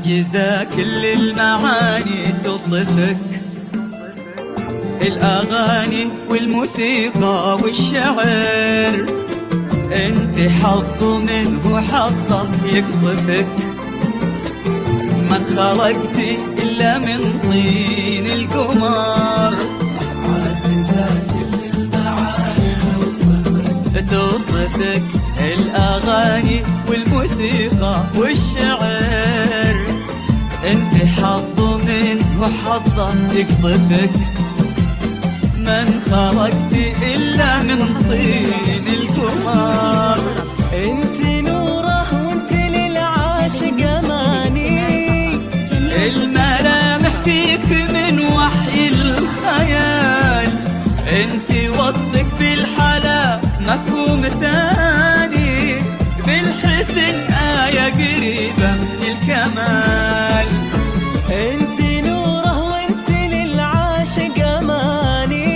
عاجزة كل المعاني توصفك، الأغاني والموسيقى والشعر انت حظ منه حظه يقطفك. من خلقتي إلا من طين القمر، عاجزة كل المعاني توصفك، الأغاني والموسيقى والشعر انت حظ منه حظه يقطفك. من خلقتي إلا من طين القمر، انت نوره وانت للعاشق اماني، الملامح فيك من وحي الخيال، انت وصفك بالحلا مفهوم ثاني، بالحسن آية قريبة من الكمال. انت نوره وانت للعاشق اماني،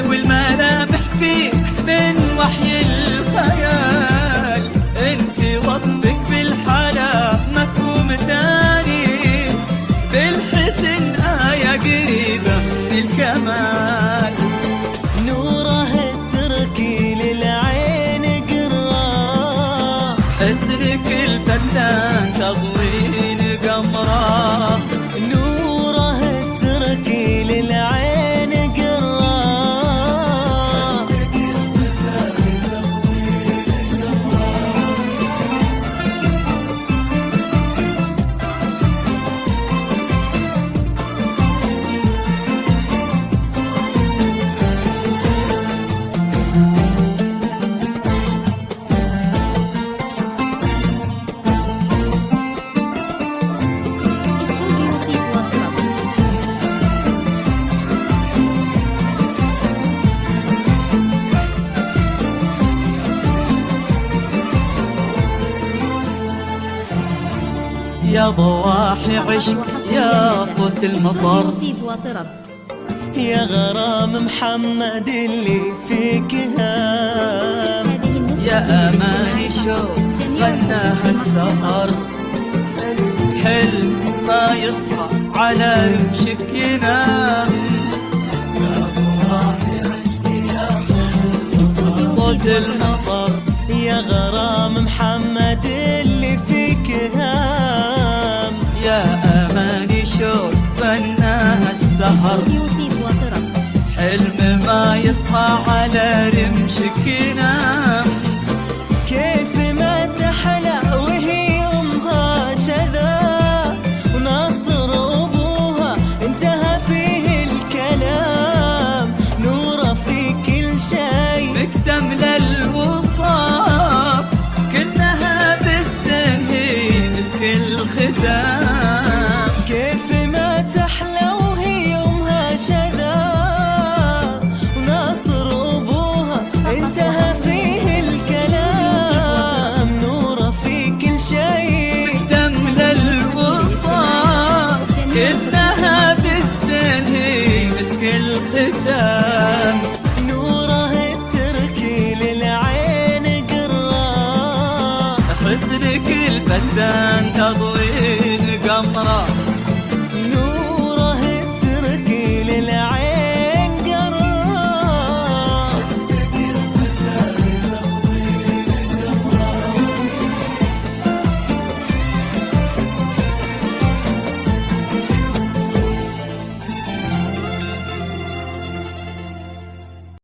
والملامح فيك من وحي الخيال، انت وصفك بالحلا مفهوم ثاني، بالحسن آية قريبة من الكمال. نوره تركي للعين قراه، حسنك الفتان تضوين قمره، نوره تركي للعين قراه. يا ضواحي عشق يا صوت المطر، يا غرام محمد اللي فيك هام، يا أماني شوق غناها السهر، حلم ما يصحى على رمشك ينام. يا ضواحي عشق يا صوت المطر، يا غرام محمد اللي فيك هام، يا أماني شوق غناها السهر، حلم ما يصحى على رمشك ينام. كيف ما تحلى وهي أمها شذا، وناصر أبوها انتهى فيه الكلام، نوره في كل شيء مكتمل الوصاف، كلها بالسنين مسك الختام. كيف ما تحلى وهي أمها شذا، وناصر أبوها انتهى فيه الكلام، نوره في كل شيء مكتمل الوصاف، كلها بالسنين مسك الختام. نوره تركي للعين قراه، حسنك الفتان